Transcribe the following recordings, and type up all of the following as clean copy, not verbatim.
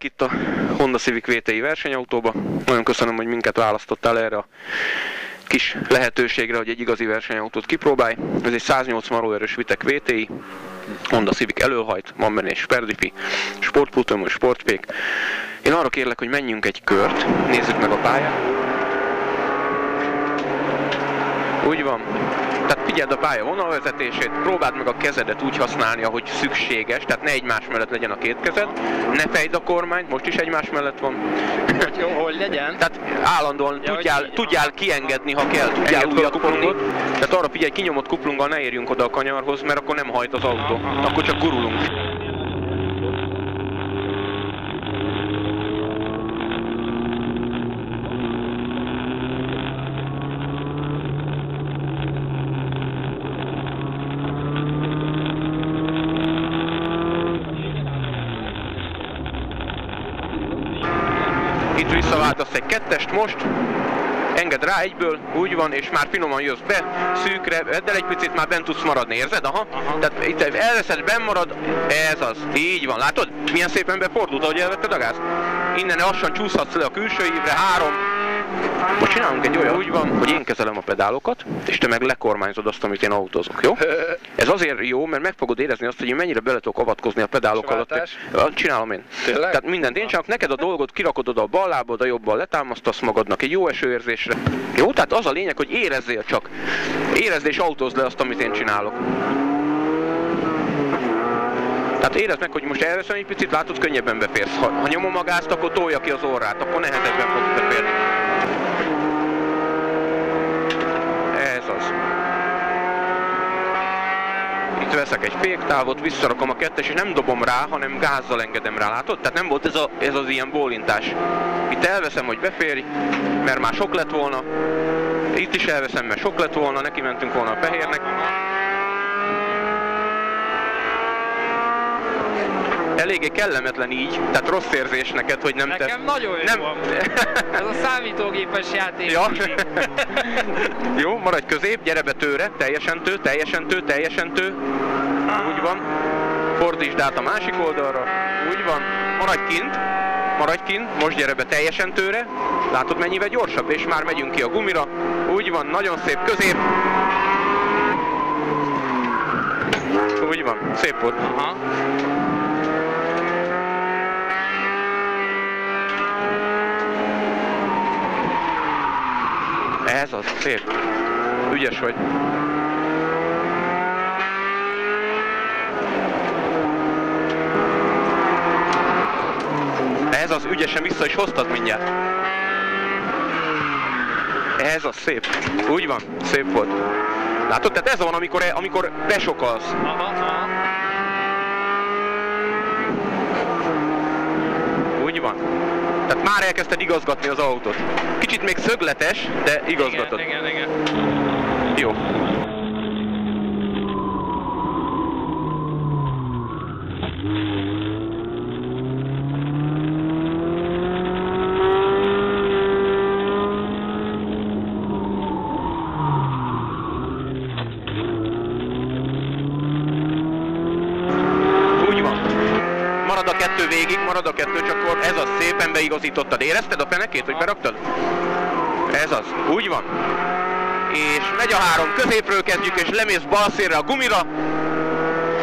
itt a Honda Civic VTI versenyautóba. Nagyon köszönöm, hogy minket választottál erre a kis lehetőségre, hogy egy igazi versenyautót kipróbálj. Ez egy 180 lóerős Vitek VTI, Honda Civic elölhajt, van benne egy sperdifi, sportputomos, sportpék. Én arra kérlek, hogy menjünk egy kört, nézzük meg a pályát. Úgy van. Tehát figyeld a pálya vonalvezetését, próbáld meg a kezedet úgy használni, ahogy szükséges, tehát ne egymás mellett legyen a két kezed, ne fejtsd a kormányt, most is egymás mellett van. Hogy legyen? Tehát állandóan tudjál kiengedni, ha kell, tudjál újat kuplungot. Tehát arra figyelj, kinyomott kuplunggal ne érjünk oda a kanyarhoz, mert akkor nem hajt az autó, akkor csak gurulunk. Itt visszaváltasz egy kettest most, engedd rá egyből, úgy van, és már finoman jössz be, szűkre, vedd el egy picit, már bent tudsz maradni, érzed? Aha. Tehát itt elveszed, benn marad, ez az, így van, látod? Milyen szépen befordult, ahogy elvetted a gázt? Innen lassan csúszhatsz le a külső ívre, 3. Most csinálunk egy olyan, úgy van, hogy én kezelem a pedálokat, és te meg lekormányzod azt, amit én autózok, jó? Ez azért jó, mert meg fogod érezni azt, hogy én mennyire bele tudok avatkozni a pedálok alatt. Csinálom én. Tényleg? Tehát mindent én csak neked a dolgot kirakod oda a bal lábad, a jobbal letámasztasz magadnak egy jó esőérzésre. Jó? Tehát az a lényeg, hogy érezzél csak. Érezd és autózd le azt, amit én csinálok. Tehát érezd meg, hogy most elveszem egy picit, látod, könnyebben beférsz. Ha nyomom a gázt, akkor tolja ki az orrát, akkor nehezebben fogsz beférni. Ez az. Itt veszek egy féktávot, visszarakom a kettes, és nem dobom rá, hanem gázzal engedem rá, látod? Tehát nem volt ez az ilyen bólintás. Itt elveszem, hogy beférj, mert már sok lett volna. Itt is elveszem, mert sok lett volna, neki mentünk volna a fehérnek. Eléggé kellemetlen így, tehát rossz érzés neked, hogy nem Nekem nagyon jó van. Ez a számítógépes játék. Ja. Jó, maradj közép, gyere be tőre, teljesen tő, teljesen tő, teljesen tő. Úgy van. Fordítsd át a másik oldalra. Úgy van. Maradj kint, most gyere be teljesen tőre. Látod, mennyivel gyorsabb, és már megyünk ki a gumira. Úgy van, nagyon szép, közép. Úgy van, szép volt. Aha. Ez az, szép. Ügyes vagy. Ez az, ügyesen vissza is hoztad mindjárt. Ez az, szép. Úgy van, szép volt. Látod, tehát ez van, amikor besokalsz. Aha. Úgy van. Tehát már elkezdted igazgatni az autót. Kicsit még szögletes, de igazgatod. Igen. Jó. Marad a kettő végig, marad a kettő, csak akkor ez az, szépen beigazítottad. Érezted a fenekét, hogy beraktad? Ez az, úgy van. És megy a 3, középről kezdjük, és lemész balszélre a gumira.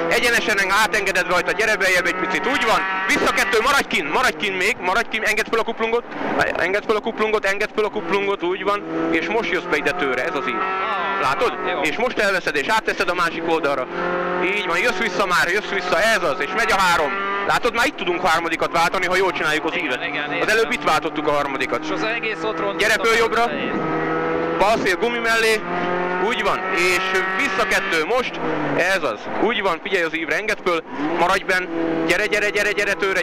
Egyenesen átengeded rajta, gyere beljebb egy picit, úgy van. Vissza 2, maradj kint, engedd fel a kuplungot, úgy van. És most jössz be ide tőre, ez az így. Látod? Jó. És most elveszed, és átteszed a másik oldalra. Így van, jössz vissza, ez az, és megy a 3. Látod, már itt tudunk harmadikat váltani, ha jól csináljuk az ívet. Igen, az előbb itt váltottuk a harmadikat. És az egész ott rontottam. Gyere föl jobbra, balszél gumi mellé, úgy van, és vissza 2 most, ez az, úgy van, figyelj az ívre, engedd föl, maradj benn,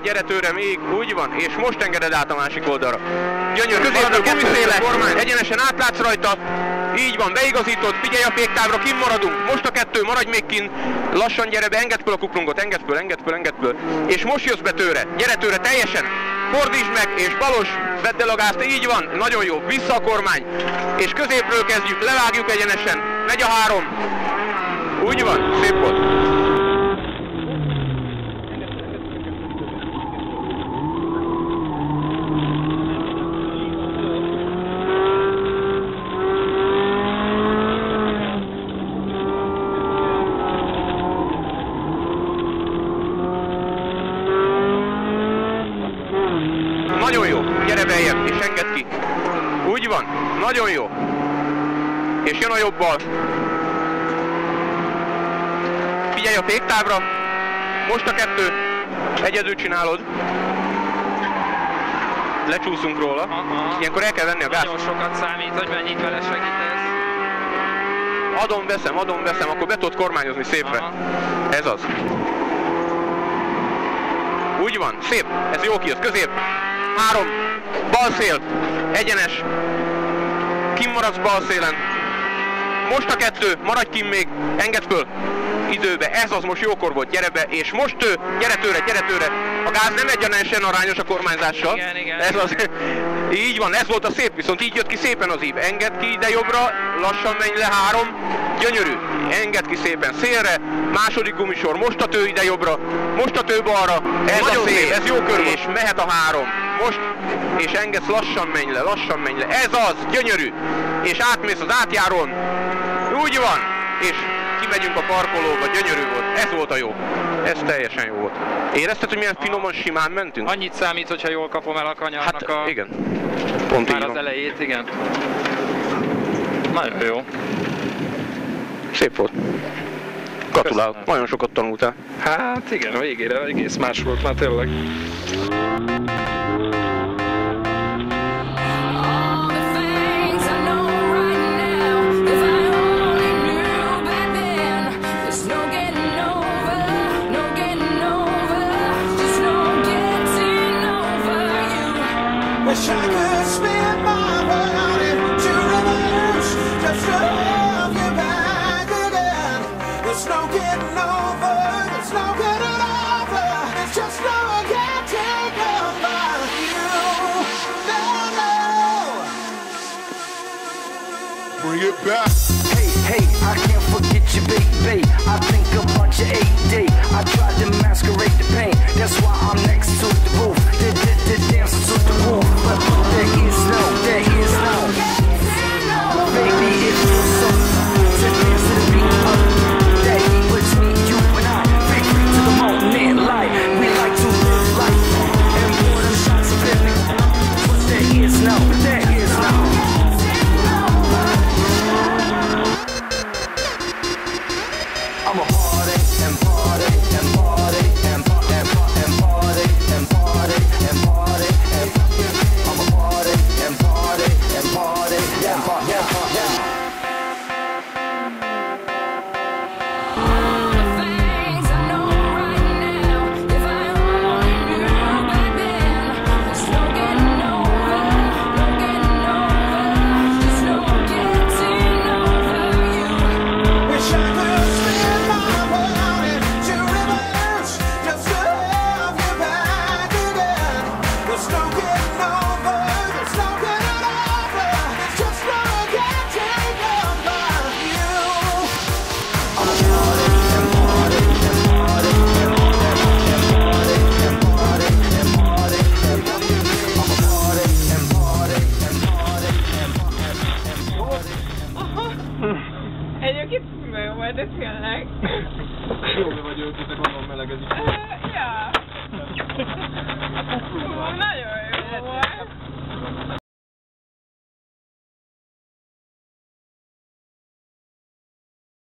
gyere tőre még, úgy van, és most engeded át a másik oldalra. Gyönyör, középről gumiszéle, egyenesen átlátsz rajta, így van, beigazítod, figyelj a féktávra, kint maradunk, most a 2, maradj még kint, lassan gyere be, engedd föl a kuplungot, engedd föl, és most jössz be tőre, gyere tőre teljesen, fordítsd meg, és balos, vedd el a gázt, így van, nagyon jó, vissza a kormány, és középről kezdjük, levágjuk egyenesen, megy a 3, úgy van, szép volt. Nagyon jó. És jön a jobbal. Figyelj a féktávra. Most a 2. Egyedül csinálod. Lecsúszunk róla. Ilyenkor el kell venni a gázt. Nagyon sokat számít, hogy mennyit vele segítesz. Adom, veszem, akkor be tudod kormányozni szépre. Aha. Ez az. Úgy van, szép. Ez jó kijössz, közép. 3. Bal szél. Egyenes. Kim maradsz bal szélen. Most a 2. Maradj kim még. Engedd föl. Időbe. Ez az, most jókor volt. Gyere be. És most gyere tőle. A gáz nem egyenesen arányos a kormányzással. Igen. Ez az. Így van, ez volt a szép, viszont így jött ki szépen az ív. Engedd ki ide jobbra, lassan menj le 3. Gyönyörű. Engedd ki szépen szélre. Második gumisor. Most a tő ide jobbra. Most a tő balra. Ez nagyon szép, ez jó kör volt. És mehet a 3. Most. És engedsz, lassan menj le. Ez az, gyönyörű. És átmész az átjárón. Úgy van. És kimegyünk a parkolóba, gyönyörű volt. Ez volt a jó. Ez teljesen jó volt. Érezted, hogy milyen finoman, simán mentünk? Annyit számít, hogyha jól kapom el a kanyarnak igen. Pont már az elejét, igen. Nagyon jó. Szép volt. Gratulálok. Nagyon sokat tanultál. Hát igen, a végére egész más volt már tényleg. Wish I could spin my world into reverse, just to have you back again. There's no getting over, there's no getting over, it's just no one can take over you. No. Bring it back. Hey, I can't forget you, baby. I think about your 8-day. I tried to masquerade the pain. That's why I'm next to the roof. Dance to the roof. But there is no. Baby, it feels so good to dance to the beat of that heat between you and I. Free to the moment, light. We like to live life and pour them shots of it. But there is no. I'm a party and party and party and party and party and party and party and I'm a party and party and party and party and party. Egyébként nagyon majd, de tényleg. Jó, mi vagy ők, gondolom melegez is. Ja.